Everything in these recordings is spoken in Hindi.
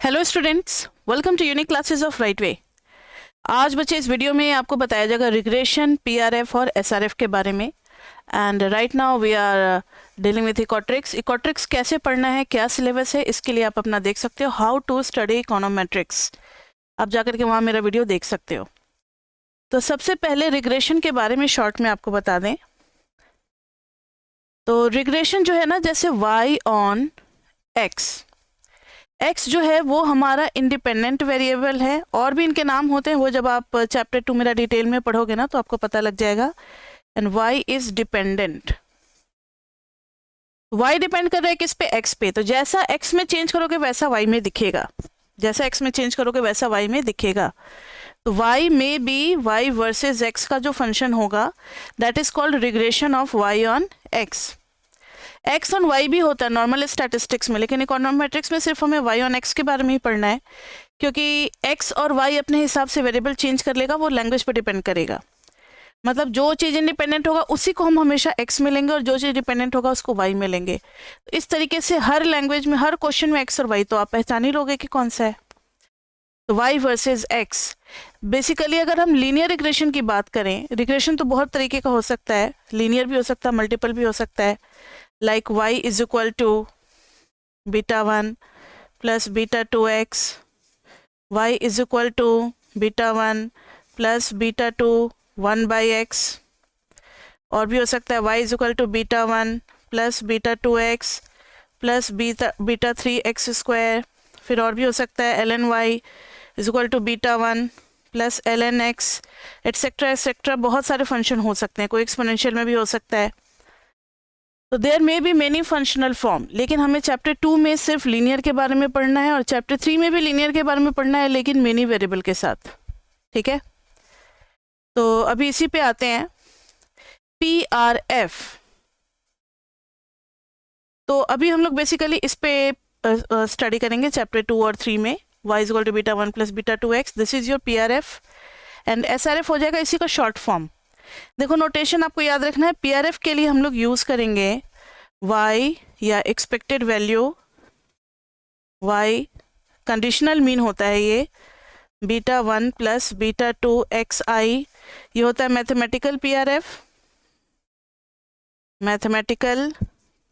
Hello students, welcome to unique classes of right way. आज बच्चे इस वीडियो में आपको बताया जाएगा रिग्रेशन, पीआरएफ और एसआरएफ के बारे में। And right now we are dealing with इकोट्रिक्स। इकोट्रिक्स कैसे पढ़ना है, क्या सिलेबस है, इसके लिए आप अपना देख सकते हो हाउ टू स्टडी इकोनोमेट्रिक्स। आप जाकर के वहाँ मेरा वीडियो देख सकते हो। तो सबसे पहले रिग्रेशन के बारे में शॉर्ट में आपको बता दें तो रिग्रेशन जो है ना, जैसे y ऑन x जो है वो हमारा इंडिपेंडेंट वेरिएबल है। और भी इनके नाम होते हैं, वो जब आप चैप्टर 2 मेरा डिटेल में पढ़ोगे ना तो आपको पता लग जाएगा। And y is dependent. y depend कर रहा है किस पे, x पे। तो जैसा x में चेंज करोगे वैसा y में दिखेगा, जैसा x में चेंज करोगे वैसा y में दिखेगा। तो y में भी y वर्सेस x का जो फंक्शन होगा that is called regression of y on x। x on y भी होता है नॉर्मल स्टैटिस्टिक्स में, लेकिन इकोनोमेट्रिक्स में सिर्फ हमें y ऑन x के बारे में ही पढ़ना है, क्योंकि x और y अपने हिसाब से वेरिएबल चेंज कर लेगा, वो लैंग्वेज पर डिपेंड करेगा। मतलब जो चीज़ इंडिपेंडेंट होगा उसी को हम हमेशा x में लेंगे और जो चीज़ डिपेंडेंट होगा उसको y में लेंगे। तो इस तरीके से हर लैंग्वेज में, हर क्वेश्चन में x और y तो आप पहचान ही लोगे कि कौन सा है। तो y वर्सेस x। बेसिकली अगर हम लीनियर रिग्रेशन की बात करें, रिग्रेशन तो बहुत तरीके का हो सकता है, लीनियर भी हो सकता है, मल्टीपल भी हो सकता है। Like y is equal to β1 plus β2x, y is equal to β1 plus β2 1/x। और भी हो सकता है y is equal to β1 plus β2x plus β3x square. फिर और भी हो सकता है ln y is equal to β1 plus ln x et cetera et cetera. बहुत सारे फंक्शन हो सकते हैं, कोई एक्सपोनेंशियल में भी हो सकता है। तो there may be many functional form, लेकिन हमें चैप्टर 2 में सिर्फ लीनियर के बारे में पढ़ना है और चैप्टर 3 में भी लीनियर के बारे में पढ़ना है, लेकिन मेनी वेरिएबल के साथ। ठीक है, तो अभी इसी पे आते हैं, PRF। तो अभी हम लोग बेसिकली इस पे स्टडी करेंगे चैप्टर 2 और 3 में। y is equal to β1 plus β2x, this is your PRF। And SRF हो जाएगा इसी का शॉर्ट फॉर्म। देखो नोटेशन आपको याद रखना है, PRF के लिए हम लोग यूज करेंगे y या expected value y, conditional mean होता है ये, β1 प्लस β2xi, ये होता है मैथमेटिकल PRF, मैथमेटिकल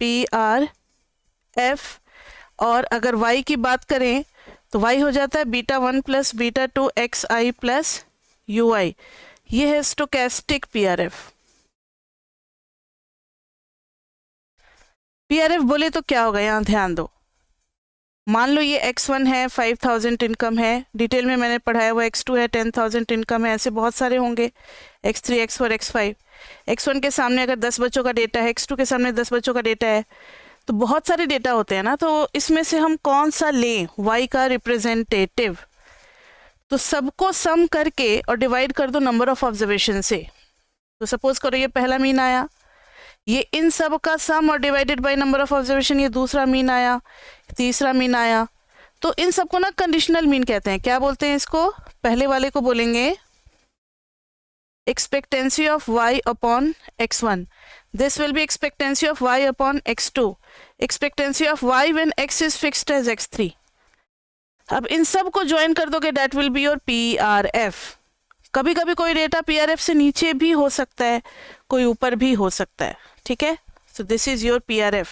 PRF। और अगर y की बात करें तो y हो जाता है β1 प्लस β2xi प्लस ui, ये है स्टोकेस्टिक PRF। PRF बोले तो क्या होगा, यहाँ ध्यान दो। मान लो ये x1 है, 5000 इनकम है, डिटेल में मैंने पढ़ाया हुआ। x2 है, 10,000 इनकम है, ऐसे बहुत सारे होंगे, x3 x4 x5। x1 के सामने अगर 10 बच्चों का डेटा है, x2 के सामने 10 बच्चों का डेटा है, तो बहुत सारे डेटा होते हैं ना। तो इसमें से हम कौन सा लें y का रिप्रेजेंटेटिव, तो सबको सम करके और डिवाइड कर दो नंबर ऑफ ऑब्जर्वेशन से। तो सपोज करो ये पहला मीन आया, ये इन सब का सम और divided by number of observation, ये दूसरा मीन आया, तीसरा मीन आया। तो इन सबको ना कंडीशनल मीन कहते हैं। क्या बोलते हैं इसको? पहले वाले को बोलेंगे expectancy of y upon x1, this will be expectancy of y upon x2, expectancy of y when x is fixed as x3। अब इन सब को ज्वाइन कर दोगे, that will be your PRF। कभी कभी कोई डेटा PRF से नीचे भी हो सकता है, कोई ऊपर भी हो सकता है। ठीक है, so this is your PRF।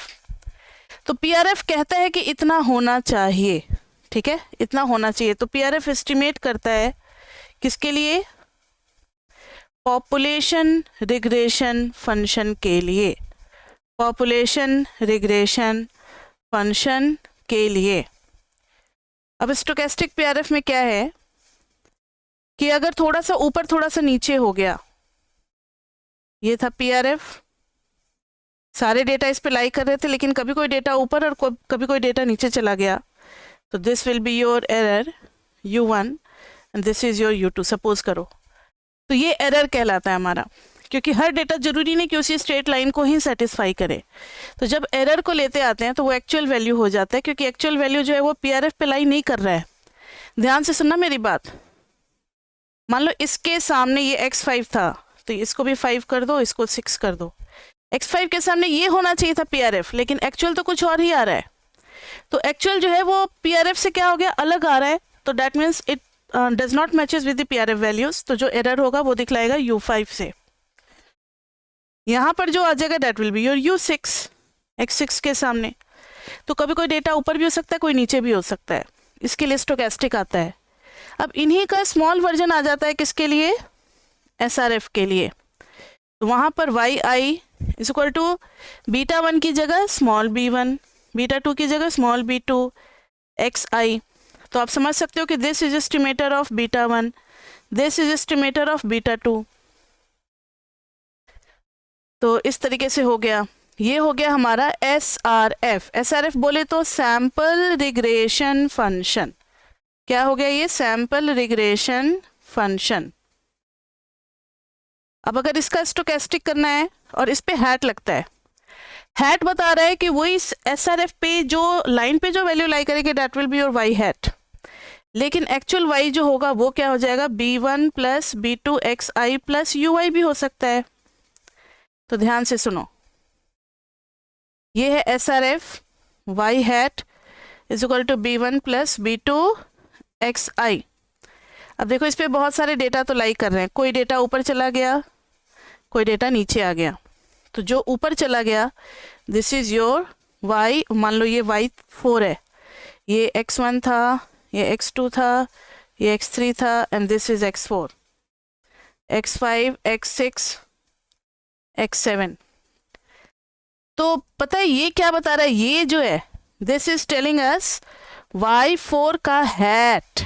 तो PRF कहता है कि इतना होना चाहिए। ठीक है, इतना होना चाहिए। तो PRF एस्टिमेट करता है किसके लिए? पॉपुलेशन रिग्रेशन फंक्शन के लिए, पॉपुलेशन रिग्रेशन फंक्शन के लिए। अब स्टोकेस्टिक PRF में क्या है कि अगर थोड़ा सा ऊपर थोड़ा सा नीचे हो गया, ये था PRF, सारे डेटा इस पे लाई कर रहे थे, लेकिन कभी कोई डेटा ऊपर और कभी कोई डेटा नीचे चला गया, तो this will be your error U1 and this is your U2 suppose करो। तो ये एरर कहलाता है हमारा, क्योंकि हर डेटा जरूरी नहीं कि उसी स्ट्रेट लाइन को ही सेटिस्फाई करे। तो जब एरर को लेते आते हैं तो वो एक्चुअल वैल्यू हो जाता है, क्योंकि एक्चुअल वैल्यू जो है वो PRF पे लाई नहीं कर रहा है। ध्यान से सुनना मेरी बात। मान लो इसके सामने ये x5 था, तो इसको भी 5 कर दो, इसको 6 कर दो। x5 के सामने ये होना चाहिए था PRF, लेकिन एक्चुअल तो कुछ और ही आ रहा है। तो एक्चुअल जो है वो PRF से क्या हो गया, अलग आ रहा है, तो that means it does not matches with the PRF values, तो जो एरर होगा वो दिखलाएगा U5 से। यहाँ पर जो आ जाएगा that will be your U6, X6 के सामने। तो कभी कोई डेटा ऊपर भी हो सकता है, कोई नीचे भी हो सकता है, इसके लिए स्टोकेस्टिक आता है। अब इन्हीं का स्मॉल वर्जन आ जाता है किसके लिए, SRF के लिए। तो वहाँ पर YI इज इक्वल टू β1 की जगह स्मॉल b1, β2 की जगह स्मॉल b2, XI। तो आप समझ सकते हो कि this is estimator of β1, this is estimator of β2। तो इस तरीके से हो गया, ये हो गया हमारा SRF। SRF बोले तो सैंपल रिग्रेशन फंक्शन। क्या हो गया ये, सैंपल रिग्रेशन फंक्शन। अब अगर इसका स्टोकेस्टिक करना है और इस पे हैट लगता है, हैट बता रहा है कि वही SRF पे जो लाइन पे जो वैल्यू लाई करेगी that will be your Y hat, लेकिन एक्चुअल Y जो होगा वो क्या हो जाएगा, B1 plus B2 XI plus UI भी हो सकता है। तो ध्यान से सुनो, ये है SRF Y hat is equal to B1 plus B2 XI। अब देखो इस पे बहुत सारे डेटा तो लाई कर रहे हैं, कोई डेटा ऊपर चला गया, कोई डेटा नीचे आ गया। तो जो ऊपर चला गया दिस इज योर Y, मान लो ये Y4 है, ये X1 था, ये X2 था, ये X3 था, and this is X4, X5, X6, X7। तो पता है ये क्या बता रहा है, ये जो है this is telling us Y4 का हैट।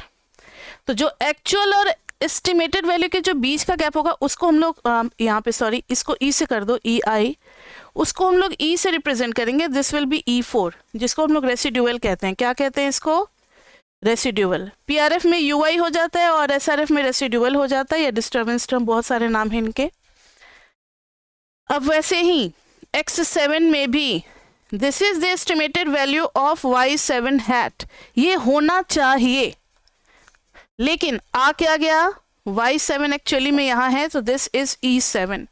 तो जो एक्चुअल और एस्टिमेटेड वैल्यू के जो बीच का गैप होगा उसको हम लोग यहाँ पे सॉरी इसको E से कर दो, EI, उसको हम लोग E से रिप्रेजेंट करेंगे, दिस विल बी E4, जिसको हम लोग रेसिड्यूअल कहते हैं। क्या कहते हैं इसको, रेसिड्यूअल। PRF में UI हो जाता है और SRF में रेसिड्यूअल हो जाता है, या डिस्टर्बेंस टर्म, बहुत सारे नाम हैं इनके। अब वैसे ही X7 में भी this is the estimated value of Y7 hat, ये होना चाहिए, लेकिन आ क्या गया, Y7 एक्चुअली में यहाँ है, तो दिस इज E7।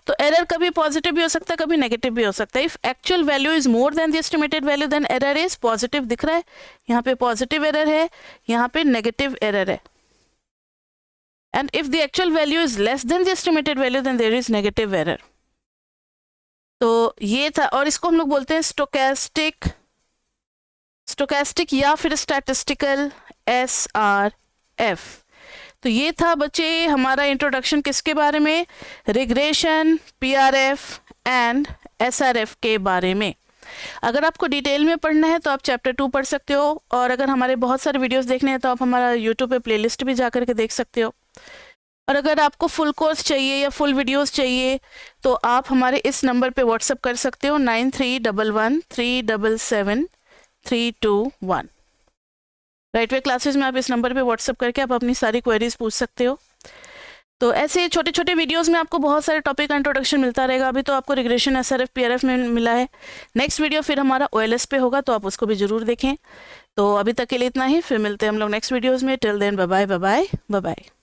तो एरर कभी पॉजिटिव भी हो सकता है, कभी नेगेटिव भी हो सकता है। If actual value is more than the estimated value then error is positive, दिख रहा है यहाँ पे पॉजिटिव एरर है, यहाँ पे नेगेटिव एरर है। And if the actual value is less than the estimated value then there is negative error. तो ये था, और इसको हम लोग बोलते हैं स्टोकेस्टिक, स्टोकेस्टिक या फिर स्टैटिस्टिकल SRF। तो ये था बच्चे हमारा इंट्रोडक्शन किसके बारे में, रिग्रेशन, PRF एंड SRF के बारे में। अगर आपको डिटेल में पढ़ना है तो आप चैप्टर 2 पढ़ सकते हो, और अगर हमारे बहुत सारे वीडियोस देखने हैं तो आप हमारा यूट्यूब पे प्लेलिस्ट भी जा करके देख सकते हो। और अगर आपको फुल कोर्स चाहिए या फुल वीडियोस चाहिए तो आप हमारे इस नंबर पे व्हाट्सअप कर सकते हो, 9311377321। राइट वे क्लासेस में आप इस नंबर पे व्हाट्सअप करके आप अपनी सारी क्वेरीज पूछ सकते हो। तो ऐसे छोटे छोटे वीडियोस में आपको बहुत सारे टॉपिक का इंट्रोडक्शन मिलता रहेगा। अभी तो आपको रिग्रेशन, SRF, PRF में मिला है, नेक्स्ट वीडियो फिर हमारा OLS पे होगा, तो आप उसको भी जरूर देखें। तो अभी तक के लिए इतना ही, फिर मिलते हैं हम लोग नेक्स्ट वीडियोज़ में। Till then bye bye bye bye bye.